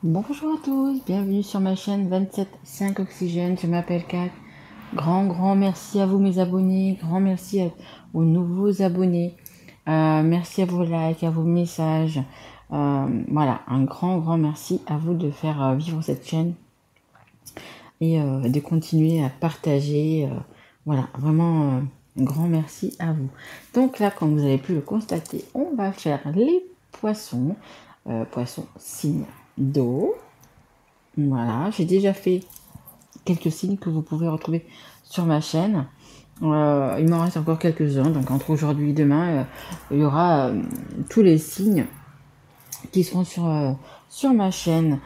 Bonjour à tous, bienvenue sur ma chaîne 27.5 Oxygène, je m'appelle Kat. Grand merci à vous mes abonnés, aux nouveaux abonnés. Merci à vos likes, à vos messages. Voilà, un grand merci à vous de faire vivre cette chaîne et de continuer à partager. Voilà, vraiment un grand merci à vous. Donc là, comme vous avez pu le constater, on va faire les poissons, poissons signes d'eau. Voilà, j'ai déjà fait quelques signes que vous pouvez retrouver sur ma chaîne. Il m'en reste encore quelques-uns, donc entre aujourd'hui et demain, il y aura tous les signes qui seront sur ma chaîne.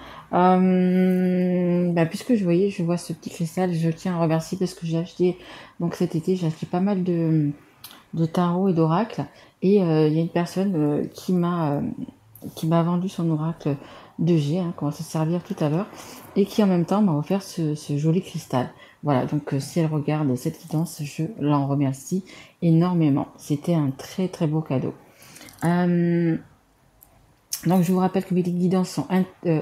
Puisque je vois ce petit cristal, je tiens à remercier parce que j'ai acheté, donc cet été, j'ai acheté pas mal de tarot et d'oracle. Et il y a une personne qui m'a vendu son oracle de G, hein, qu'on va se servir tout à l'heure, et qui en même temps m'a offert ce joli cristal. Voilà, donc si elle regarde cette guidance, je l'en remercie énormément. C'était un très beau cadeau. Donc je vous rappelle que mes guidances sont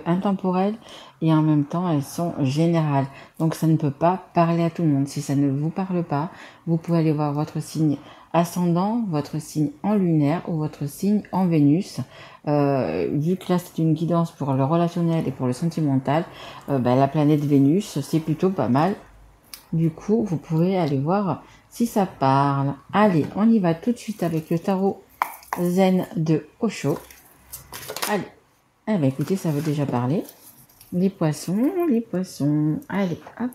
intemporelles et en même temps elles sont générales. Donc ça ne peut pas parler à tout le monde. Si ça ne vous parle pas, vous pouvez aller voir votre signe ascendant, votre signe en lunaire ou votre signe en Vénus. Vu que là c'est une guidance pour le relationnel et pour le sentimental, la planète Vénus c'est plutôt pas mal. Du coup vous pouvez aller voir si ça parle. Allez, on y va tout de suite avec le tarot Zen de Osho. Allez, écoutez, ça veut déjà parler. Les poissons. Allez, hop.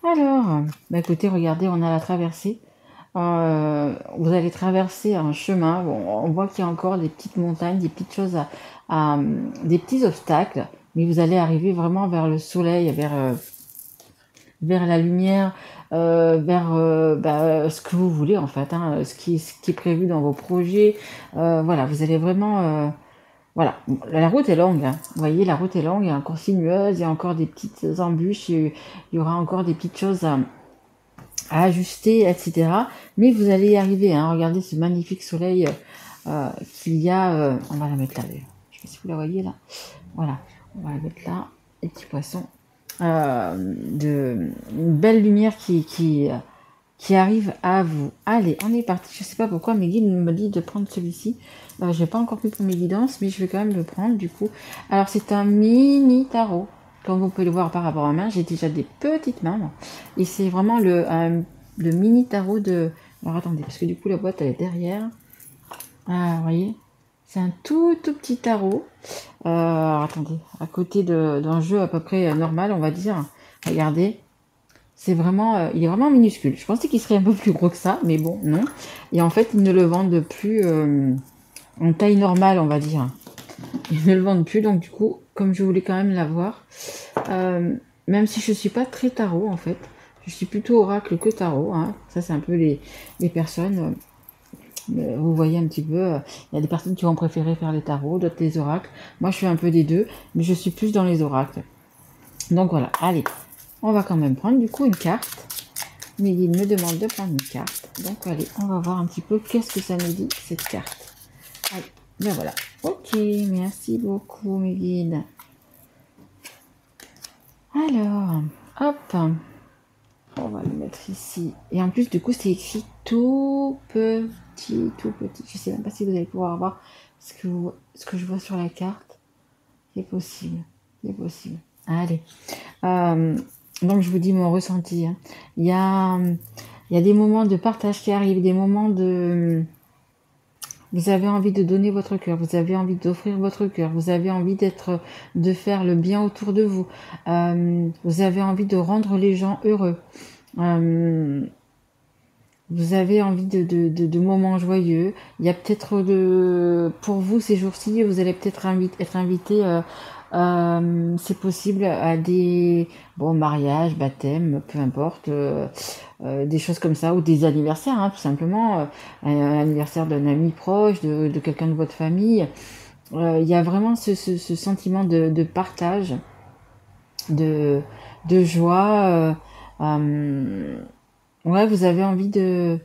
Alors, écoutez, regardez, on a la traversée. Vous allez traverser un chemin. Bon, on voit qu'il y a encore des petites montagnes, des petites choses des petits obstacles. Mais vous allez arriver vraiment vers le soleil, vers la lumière, vers ce que vous voulez en fait, hein, ce qui est prévu dans vos projets. Voilà, vous allez vraiment... Voilà, la route est longue, hein. Vous voyez, la route est longue, il y a encore sinueuse, il y a encore des petites embûches, il y aura encore des petites choses à ajuster, etc. Mais vous allez y arriver, hein. Regardez ce magnifique soleil qu'il y a. On va la mettre là, d'ailleurs. Je sais pas si vous la voyez là. Voilà, on va la mettre là, les petits poissons. Une belle lumière qui arrive à vous. Allez, on est parti. Je sais pas pourquoi mes guides me disent de prendre celui-ci. J'ai pas encore pris pour mes guidances, mais je vais quand même le prendre du coup. Alors c'est un mini tarot. Comme vous pouvez le voir par rapport à ma main, j'ai déjà des petites mains. Et c'est vraiment le mini tarot de... Alors attendez, parce que du coup la boîte elle est derrière. Ah, vous voyez, c'est un tout petit tarot. Alors attendez, à côté d'un jeu à peu près normal, on va dire. Regardez, c'est vraiment, il est vraiment minuscule. Je pensais qu'il serait un peu plus gros que ça, mais bon, non. Et en fait, ils ne le vendent plus en taille normale, on va dire. Ils ne le vendent plus, donc du coup, comme je voulais quand même l'avoir, même si je suis pas très tarot en fait, je suis plutôt oracle que tarot. Hein. Ça, c'est un peu les personnes. Vous voyez un petit peu, il y a des personnes qui vont préférer faire les tarots, d'autres les oracles. Moi, je suis un peu des deux, mais je suis plus dans les oracles. Donc voilà, allez, on va quand même prendre du coup une carte. Mais il me demande de prendre une carte. Donc allez, on va voir un petit peu qu'est-ce que ça nous dit cette carte. Allez, ben voilà. Ok, merci beaucoup mes guides. Alors, hop, on va le mettre ici. Et en plus, du coup, c'est écrit tout petit, tout petit. Je sais même pas si vous allez pouvoir voir ce que je vois sur la carte. C'est possible, c'est possible. Allez. Donc je vous dis mon ressenti. Hein. Il y a des moments de partage qui arrivent, des moments de... Vous avez envie de donner votre cœur, vous avez envie d'offrir votre cœur, vous avez envie de faire le bien autour de vous. Vous avez envie de rendre les gens heureux. Vous avez envie de moments joyeux. Il y a peut-être pour vous ces jours-ci, vous allez peut-être être invité, c'est possible, à des mariages, baptêmes, peu importe, des choses comme ça, ou des anniversaires, hein, tout simplement, un anniversaire d'un ami proche, de quelqu'un de votre famille. Il y a vraiment ce sentiment de partage, de joie. Ouais, vous avez envie de...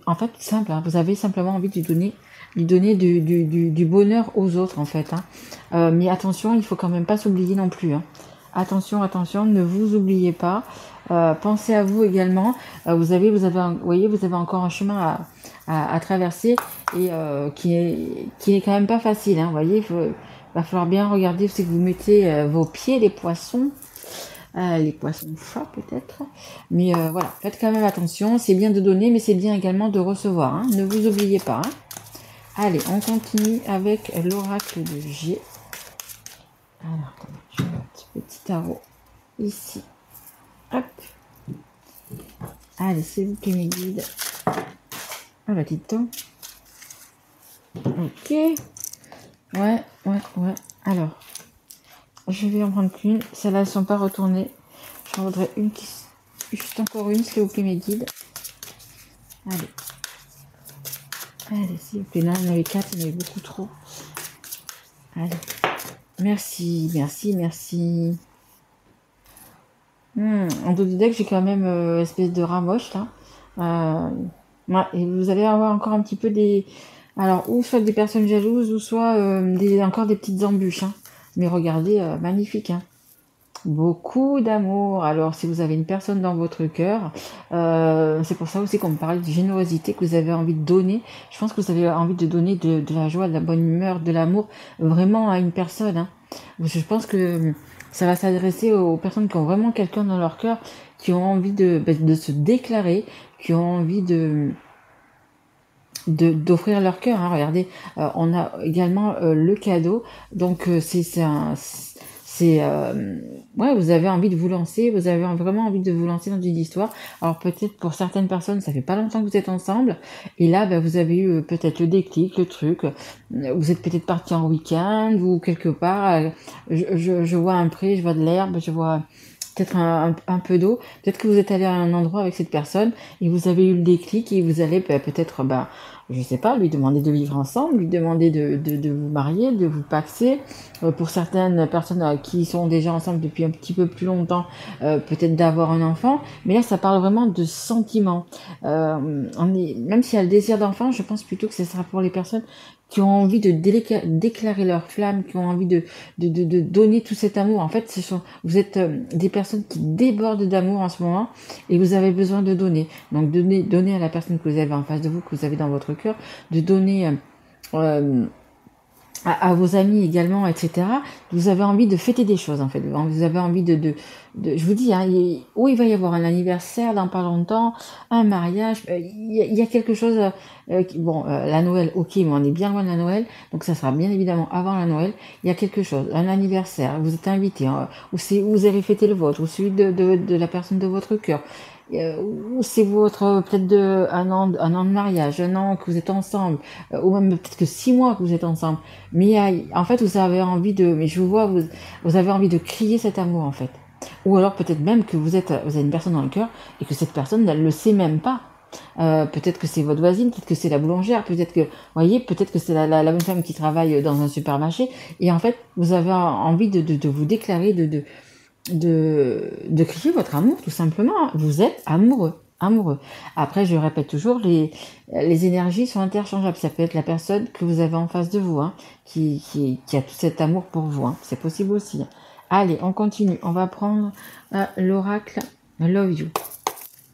En fait, simple, hein, vous avez simplement envie de donner lui donner du bonheur aux autres en fait. Hein. Mais attention, il faut quand même pas s'oublier non plus. Hein. Attention, attention, ne vous oubliez pas. Pensez à vous également. Vous voyez, vous avez encore un chemin à traverser et qui est quand même pas facile. Hein. Vous voyez, va falloir bien regarder où c'est que vous mettez vos pieds, les poissons chats peut-être. Mais voilà, faites quand même attention. C'est bien de donner, mais c'est bien également de recevoir. Hein. Ne vous oubliez pas. Hein. Allez, on continue avec l'oracle de G. Alors, je mets un petit tarot ici. Hop. Allez, c'est vous qui me guide. Ah bah dites donc. Ok. Ouais. Alors, je vais en prendre qu'une. Celles-là, elles ne sont pas retournées. J'en voudrais une qui... Juste encore une, s'il vous plaît, mes guides. Allez, s'il vous plaît. Là, il y en avait 4, il y en avait beaucoup trop. Allez. Merci. En dos du deck, j'ai quand même espèce de rat moche, là. Ouais, et vous allez avoir encore un petit peu des... Alors, ou soit des personnes jalouses, ou soit encore des petites embûches. Hein. Mais regardez, magnifique. Hein. Beaucoup d'amour. Alors, si vous avez une personne dans votre cœur, c'est pour ça aussi qu'on me parle de générosité, que vous avez envie de donner. Je pense que vous avez envie de donner de la joie, de la bonne humeur, de l'amour, vraiment à une personne. Hein. Je pense que ça va s'adresser aux personnes qui ont vraiment quelqu'un dans leur cœur, qui ont envie de se déclarer, qui ont envie d'offrir leur cœur. Hein. Regardez, on a également le cadeau. Donc, ouais, vous avez envie de vous lancer, vous avez vraiment envie de vous lancer dans une histoire. Alors peut-être pour certaines personnes, ça fait pas longtemps que vous êtes ensemble, et là, vous avez eu peut-être le déclic, le truc. Vous êtes peut-être parti en week-end ou quelque part. Je vois un pré, je vois de l'herbe, je vois peut-être un peu d'eau. Peut-être que vous êtes allé à un endroit avec cette personne et vous avez eu le déclic et vous allez peut-être, je sais pas, lui demander de vivre ensemble, lui demander de vous marier, de vous paxer. Pour certaines personnes qui sont déjà ensemble depuis un petit peu plus longtemps, peut-être d'avoir un enfant. Mais là, ça parle vraiment de sentiments. Même s'il y a le désir d'enfant, je pense plutôt que ce sera pour les personnes qui ont envie de déclarer leur flamme, qui ont envie de donner tout cet amour. En fait, vous êtes des personnes qui débordent d'amour en ce moment et vous avez besoin de donner. Donc, donner à la personne que vous avez en face de vous, que vous avez dans votre cœur, de donner à vos amis également, etc. Vous avez envie de fêter des choses, en fait. Vous avez envie je vous dis, hein, il va y avoir un anniversaire dans pas longtemps, un mariage, il y a quelque chose, la Noël, ok, mais on est bien loin de la Noël, donc ça sera bien évidemment avant la Noël. Il y a quelque chose, un anniversaire, vous êtes invité, hein, ou vous avez fêté le vôtre, ou celui de la personne de votre cœur. Ou c'est votre peut-être un an de mariage, un an que vous êtes ensemble, ou même peut-être que 6 mois que vous êtes ensemble. Mais en fait, vous avez envie mais je vous vois, vous avez envie de crier cet amour en fait. Ou alors peut-être même que vous avez une personne dans le cœur et que cette personne elle le sait même pas. Peut-être que c'est votre voisine, peut-être que c'est la boulangère, peut-être que c'est la bonne femme qui travaille dans un supermarché. Et en fait, vous avez envie de vous déclarer, de crier votre amour tout simplement. Vous êtes amoureux. Après, je répète toujours, les énergies sont interchangeables. Ça peut être la personne que vous avez en face de vous, hein, qui a tout cet amour pour vous. Hein. C'est possible aussi. Allez, on continue. On va prendre l'oracle Love You.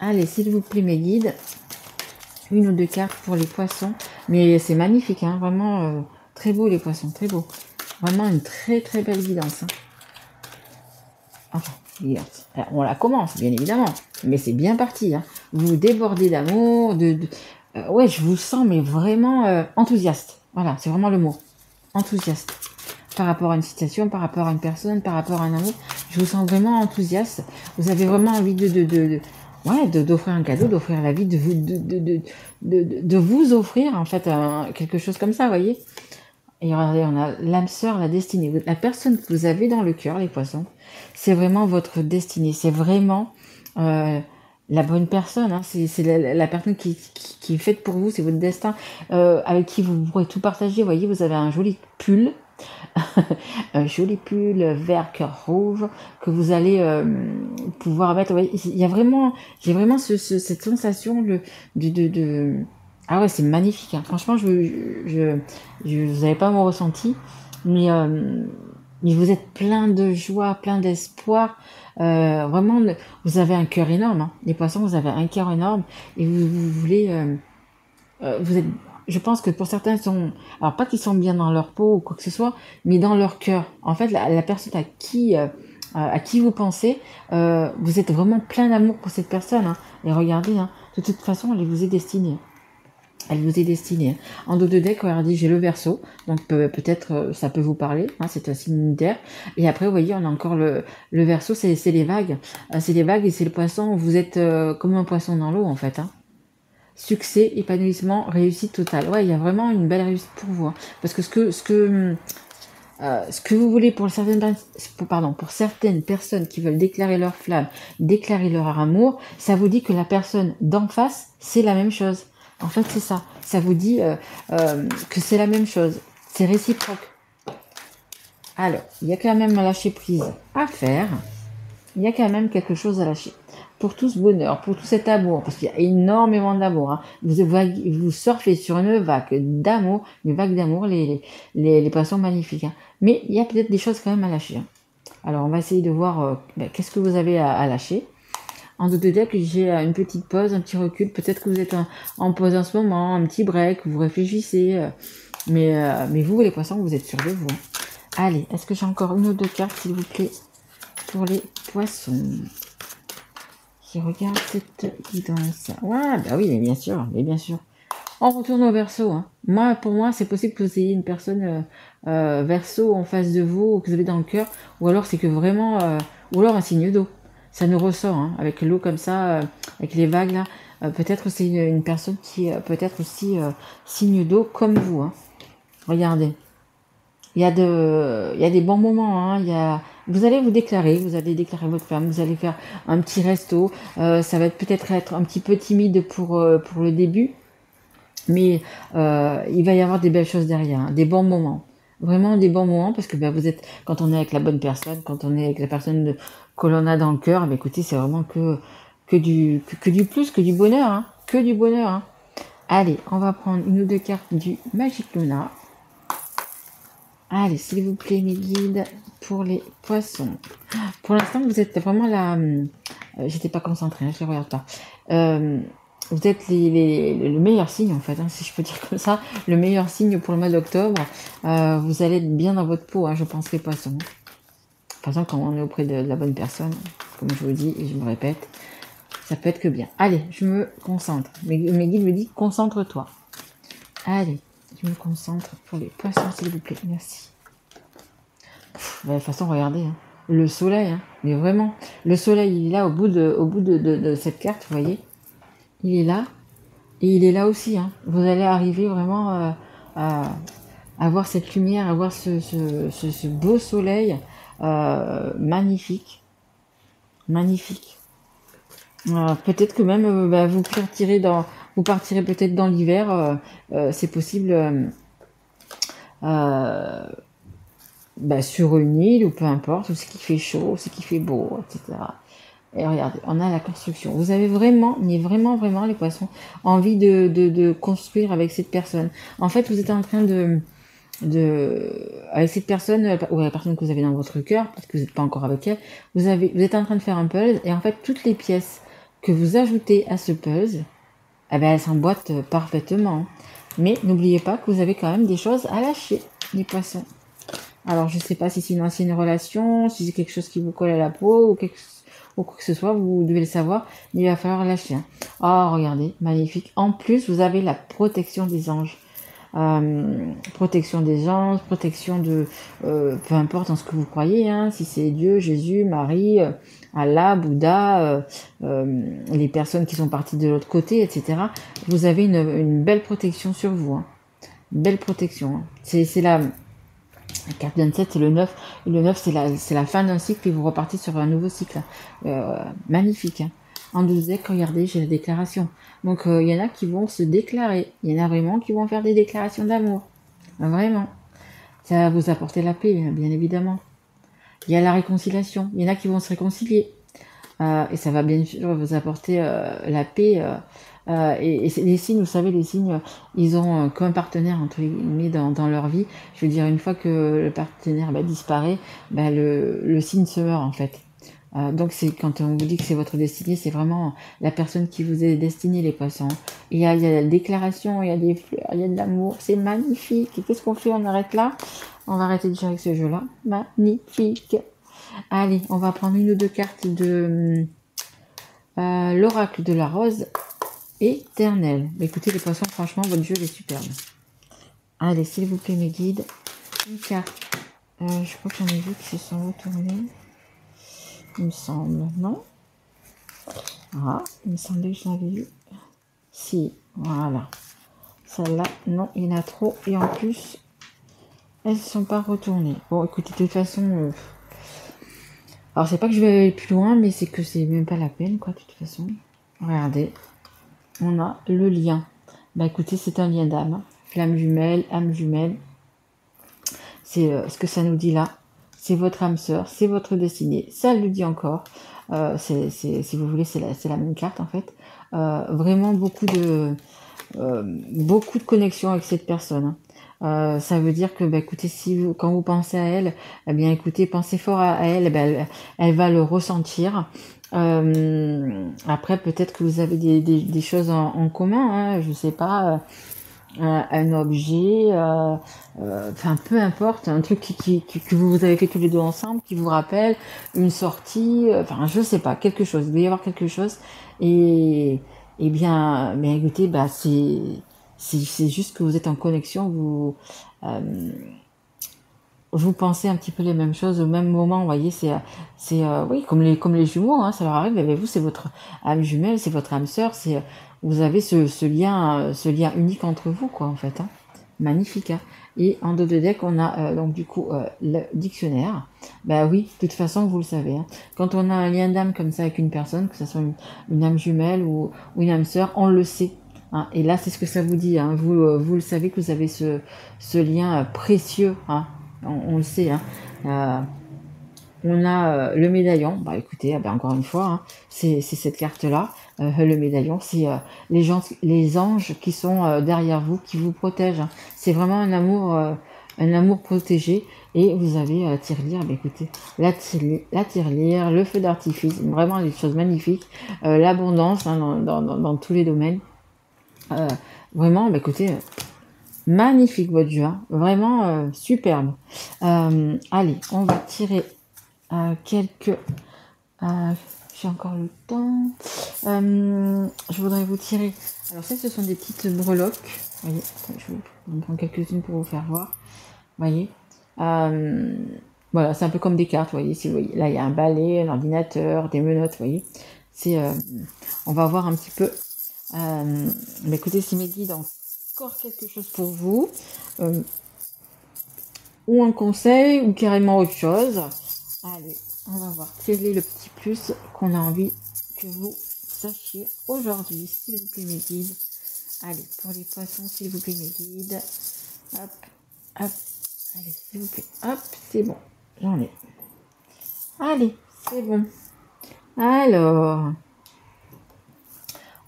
Allez, s'il vous plaît, mes guides. 1 ou 2 cartes pour les poissons. Mais c'est magnifique, hein, vraiment très beau les poissons, très beau. Vraiment une très très belle guidance. Hein. Enfin, alors, on la commence, bien évidemment, mais c'est bien parti. Hein. Vous débordez d'amour, ouais, je vous sens, mais vraiment enthousiaste. Voilà, c'est vraiment le mot. Enthousiaste. Par rapport à une situation, par rapport à une personne, par rapport à un amour. Je vous sens vraiment enthousiaste. Vous avez vraiment envie d'offrir un cadeau, d'offrir la vie, de vous offrir, en fait, quelque chose comme ça, vous voyez. Et regardez, on a l'âme sœur, la destinée. La personne que vous avez dans le cœur, les poissons, c'est vraiment votre destinée. C'est vraiment la bonne personne. Hein. C'est la personne qui est faite pour vous. C'est votre destin avec qui vous pourrez tout partager. Vous voyez, vous avez un joli pull. Un joli pull vert cœur rouge que vous allez pouvoir mettre. Ouais, j'ai vraiment cette sensation Ah ouais, c'est magnifique, hein. Franchement, vous n'avez pas mon ressenti, mais, mais vous êtes plein de joie, plein d'espoir. Vraiment, vous avez un cœur énorme, hein. Les poissons, vous avez un cœur énorme et vous voulez, vous êtes, je pense que pour certains, ils sont, alors pas qu'ils sont bien dans leur peau ou quoi que ce soit, mais dans leur cœur. En fait, la personne à qui vous pensez, vous êtes vraiment plein d'amour pour cette personne, hein. Et regardez, hein, de toute façon, elle vous est destinée. Elle vous est destinée. En dos de deck, regardez, j'ai le Verseau, donc peut-être ça peut vous parler, hein, c'est un signe unitaire. Et après, vous voyez, on a encore le Verseau, c'est les vagues. C'est les vagues et c'est le poisson, vous êtes comme un poisson dans l'eau en fait, hein. Succès, épanouissement, réussite totale. Ouais, il y a vraiment une belle réussite pour vous, hein. Parce que ce que vous voulez pour certaines personnes qui veulent déclarer leur flamme, déclarer leur amour, ça vous dit que la personne d'en face, c'est la même chose. En fait, c'est ça. Ça vous dit que c'est la même chose. C'est réciproque. Alors, il y a quand même un lâcher prise à faire. Il y a quand même quelque chose à lâcher. Pour tout ce bonheur, pour tout cet amour, parce qu'il y a énormément d'amour, hein. Vous surfez sur une vague d'amour, les poissons magnifiques, hein. Mais il y a peut-être des choses quand même à lâcher, hein. Alors, on va essayer de voir qu'est-ce que vous avez à lâcher. En deux deck, j'ai une petite pause, un petit recul. Peut-être que vous êtes en pause en ce moment, un petit break, vous réfléchissez. Mais vous, les poissons, vous êtes sûrs de vous, hein. Allez, est-ce que j'ai encore une ou deux cartes, s'il vous plaît, pour les poissons? Je regarde cette guidance. Ouais, bah oui, mais bien sûr, mais bien sûr. On retourne au Verseau, hein. Pour moi, c'est possible que vous ayez une personne Verseau en face de vous, que vous avez dans le cœur, ou alors c'est que vraiment, ou alors un signe d'eau. Ça nous ressort, hein, avec l'eau comme ça, avec les vagues là. Peut-être c'est une personne qui est peut-être aussi signe d'eau comme vous, hein. Regardez. Il y a des bons moments, hein. Vous allez vous déclarer, vous allez déclarer votre femme, vous allez faire un petit resto. Ça va peut-être être un petit peu timide pour le début, mais il va y avoir des belles choses derrière, hein, des bons moments. Vraiment des bons moments, parce que vous êtes, quand on est avec la bonne personne, quand on est avec la personne que l'on a dans le cœur, écoutez, c'est vraiment que du plus, que du bonheur, hein, que du bonheur, hein. Allez, on va prendre une ou deux cartes du Magic Luna. Allez, s'il vous plaît, mes guides, pour les poissons. Pour l'instant, vous êtes vraiment là. J'étais pas concentrée, hein, je ne regarde pas. Vous êtes le meilleur signe, en fait, hein, si je peux dire comme ça. Le meilleur signe pour le mois d'octobre. Vous allez être bien dans votre peau, hein, je pense, les poissons. De toute façon, quand on est auprès de la bonne personne, comme je vous dis et je me répète, ça peut être que bien. Allez, je me concentre. Mes guides me disent, concentre-toi. Allez. Je me concentre pour les poissons, s'il vous plaît. Merci. De toute façon, regardez, hein, le soleil, hein, mais vraiment, le soleil, il est là au bout de cette carte, vous voyez. Il est là, et il est là aussi, hein. Vous allez arriver vraiment à voir cette lumière, à voir ce beau soleil magnifique. Magnifique. Peut-être que même vous partirez peut-être dans l'hiver, c'est possible, sur une île ou peu importe, où c'est qui fait chaud, où c'est qui fait beau, etc. Et regardez, on a la construction. Vous avez vraiment, mais vraiment, vraiment, les poissons, envie de construire avec cette personne. En fait, vous êtes en train avec cette personne, ou la personne que vous avez dans votre cœur, parce que vous n'êtes pas encore avec elle, vous êtes en train de faire un puzzle, et en fait, toutes les pièces que vous ajoutez à ce puzzle, elles s'emboîtent parfaitement. Mais n'oubliez pas que vous avez quand même des choses à lâcher, les poissons. Alors, je ne sais pas si c'est une ancienne relation, si c'est quelque chose qui vous colle à la peau, ou quoi que ce soit, vous devez le savoir, mais il va falloir lâcher, hein. Oh, regardez, magnifique. En plus, vous avez la protection des anges. Protection des anges, protection de peu importe en ce que vous croyez, hein, si c'est Dieu, Jésus, Marie, Allah, Bouddha, les personnes qui sont parties de l'autre côté, etc. Vous avez une belle protection sur vous, hein. Une belle protection, hein. C'est la carte 27, c'est le 9. Et le 9, c'est la fin d'un cycle et vous repartez sur un nouveau cycle. Magnifique, hein. En 12 deck, regardez, j'ai la déclaration. Donc, il y en a qui vont se déclarer. Il y en a vraiment qui vont faire des déclarations d'amour. Vraiment. Ça va vous apporter la paix, bien évidemment. Il y a la réconciliation. Il y en a qui vont se réconcilier. Et ça va bien sûr vous apporter la paix Et les signes, vous savez, les signes, ils ont qu'un partenaire, entre guillemets, dans leur vie. Je veux dire, une fois que le partenaire disparaît, le signe se meurt, en fait. Donc, c'est quand on vous dit que c'est votre destinée, c'est vraiment la personne qui vous est destinée, les poissons. Il y a la déclaration, il y a des fleurs, il y a de l'amour, c'est magnifique. Et qu'est-ce qu'on fait? On arrête là? On va arrêter de jouer avec ce jeu-là. Magnifique. Allez, on va prendre une ou deux cartes de l'oracle de la rose éternelle. Écoutez les poissons, franchement, votre jeu est superbe. Allez, s'il vous plaît, mes guides. Une carte. Je crois que j'en ai vu qui se sont retournés. Il me semble, non? Ah, il me semblait que je l'avais vu. Si, voilà. Celle-là, non, il y en a trop. Et en plus, elles ne sont pas retournées. Bon, écoutez, de toute façon... Alors, c'est pas que je vais aller plus loin, mais c'est que c'est même pas la peine, quoi, de toute façon. Regardez. On a le lien. Écoutez, c'est un lien d'âme. Flamme jumelle, âme jumelle. C'est ce que ça nous dit là. C'est votre âme sœur, c'est votre destinée. Ça le dit encore. Si vous voulez, c'est la même carte en fait. Vraiment beaucoup de connexions avec cette personne. Ça veut dire que, écoutez, quand vous pensez à elle, eh bien, écoutez, pensez fort à elle, elle va le ressentir. Après, peut-être que vous avez des choses en commun, hein, je sais pas, un objet, enfin peu importe, un truc que vous avez fait tous les deux ensemble, qui vous rappelle une sortie, enfin je sais pas, quelque chose, il doit y avoir quelque chose, et bien écoutez, c'est juste que vous êtes en connexion, vous pensez un petit peu les mêmes choses au même moment, vous voyez, oui, comme les jumeaux, hein, ça leur arrive, mais vous, c'est votre âme jumelle, c'est votre âme sœur, vous avez ce lien unique entre vous, quoi, en fait, hein. Magnifique, hein. Et en dos de deck, on a donc du coup le dictionnaire. Oui, de toute façon, vous le savez, hein. Quand on a un lien d'âme comme ça avec une personne, que ce soit une âme jumelle ou une âme sœur, on le sait, hein. Et là, c'est ce que ça vous dit, hein. Vous le savez que vous avez ce lien précieux, hein. On le sait, hein. On a le médaillon. Écoutez, encore une fois, hein, c'est cette carte-là. Le médaillon, c'est les anges qui sont derrière vous, qui vous protègent, hein. C'est vraiment un amour protégé. Et vous avez tirelire, écoutez, la tirelire, le feu d'artifice, vraiment des choses magnifiques. L'abondance, hein, dans tous les domaines. Vraiment, écoutez... magnifique votre jeu, hein. Vraiment superbe. Allez, on va tirer quelques... j'ai encore le temps. Je voudrais vous tirer... Alors ça, ce sont des petites breloques. Vous voyez, je vais en prendre quelques-unes pour vous faire voir. Vous voyez, voilà, c'est un peu comme des cartes, vous voyez. Si vous voyez, là, il y a un balai, un ordinateur, des menottes, vous voyez. On va voir un petit peu... écoutez, si mes guides encore quelque chose pour vous, ou un conseil, ou carrément autre chose. Allez, on va voir quel est le petit plus qu'on a envie que vous sachiez aujourd'hui, s'il vous plaît, mes guides. Allez, pour les poissons, s'il vous plaît, mes guides. Hop, hop, allez, s'il vous plaît. Hop, c'est bon, j'en ai. Allez, c'est bon. Alors...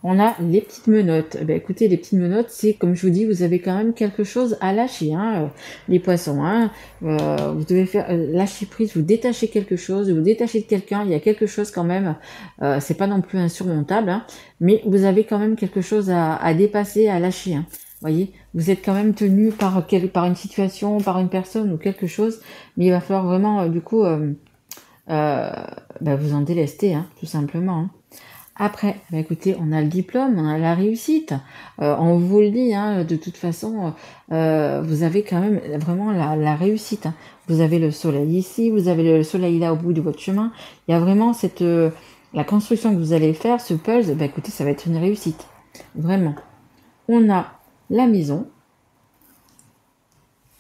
on a les petites menottes. Écoutez, les petites menottes, c'est comme je vous dis, vous avez quand même quelque chose à lâcher, hein, les poissons, hein. Vous devez faire lâcher prise, vous détachez quelque chose, vous détachez de quelqu'un. Il y a quelque chose quand même. C'est pas non plus insurmontable, hein, mais vous avez quand même quelque chose à dépasser, à lâcher, hein. Voyez, vous êtes quand même tenu par une situation, par une personne ou quelque chose, mais il va falloir vraiment, du coup, vous en délester, hein, tout simplement, hein. Après, écoutez, on a le diplôme, on a la réussite. On vous le dit, hein, de toute façon, vous avez quand même vraiment la réussite, hein. Vous avez le soleil ici, vous avez le soleil là au bout de votre chemin. Il y a vraiment la construction que vous allez faire, ce puzzle, écoutez, ça va être une réussite. Vraiment. On a la maison.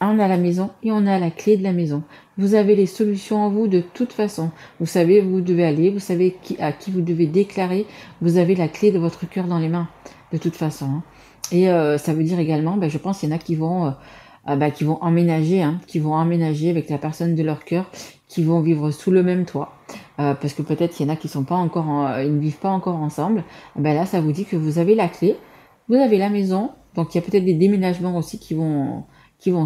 On a la maison et on a la clé de la maison. Vous avez les solutions en vous de toute façon. Vous savez où vous devez aller, vous savez à qui vous devez déclarer. Vous avez la clé de votre cœur dans les mains, de toute façon, hein. Et ça veut dire également, je pense qu'il y en a qui vont emménager, hein, qui vont emménager avec la personne de leur cœur, qui vont vivre sous le même toit, parce que peut-être il y en a qui sont pas encore, ils ne vivent pas encore ensemble. Ben là, ça vous dit que vous avez la clé, vous avez la maison, donc il y a peut-être des déménagements aussi qui vont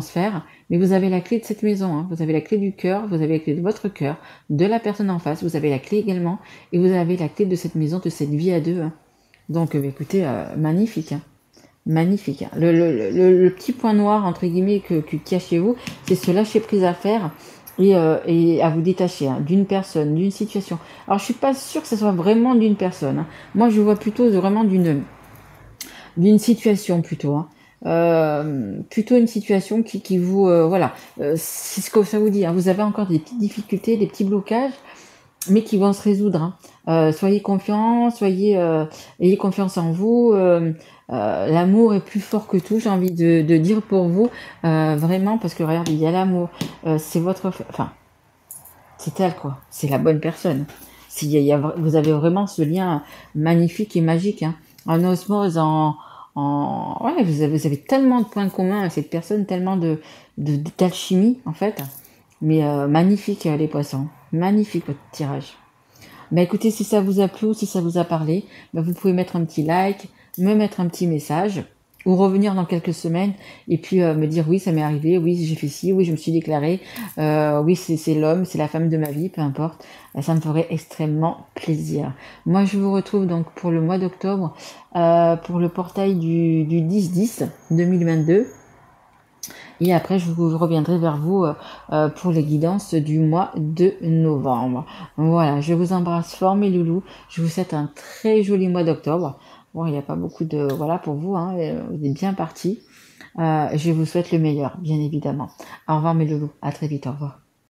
se faire, mais vous avez la clé de cette maison, hein. Vous avez la clé du cœur, vous avez la clé de votre cœur, de la personne en face, vous avez la clé également, et vous avez la clé de cette maison, de cette vie à deux, hein. Donc, écoutez, magnifique, hein. Magnifique, hein. Le petit point noir, entre guillemets, qu'il y a chez vous, c'est ce lâcher prise à faire et à vous détacher, hein, d'une personne, d'une situation. Alors, je suis pas sûre que ce soit vraiment d'une personne, hein. Moi, je vois plutôt vraiment d'une situation plutôt, hein. Plutôt une situation qui vous voilà, c'est ce que ça vous dit, hein. Vous avez encore des petites difficultés, des petits blocages, mais qui vont se résoudre, hein. Soyez confiants, ayez confiance en vous. L'amour est plus fort que tout, j'ai envie de dire pour vous, vraiment, parce que regardez, il y a l'amour, c'est votre, enfin, c'est elle quoi, c'est la bonne personne. Vous avez vraiment ce lien magnifique et magique, hein. En osmose, ouais, vous avez tellement de points communs avec cette personne, tellement d'alchimie en fait. Mais magnifique les poissons, magnifique votre tirage. Bah écoutez, si ça vous a plu ou si ça vous a parlé, bah, vous pouvez mettre un petit like, me mettre un petit message ou revenir dans quelques semaines et puis me dire oui, ça m'est arrivé, oui, j'ai fait ci, oui, je me suis déclarée, oui, c'est l'homme, c'est la femme de ma vie, peu importe. Ça me ferait extrêmement plaisir. Moi, je vous retrouve donc pour le mois d'octobre, pour le portail du 10-10 2022. Et après, je reviendrai vers vous pour les guidances du mois de novembre. Voilà, je vous embrasse fort mes loulous. Je vous souhaite un très joli mois d'octobre. Bon, il n'y a pas beaucoup de... Voilà pour vous, hein, vous êtes bien partis. Je vous souhaite le meilleur, bien évidemment. Au revoir mes loulous, à très vite, au revoir.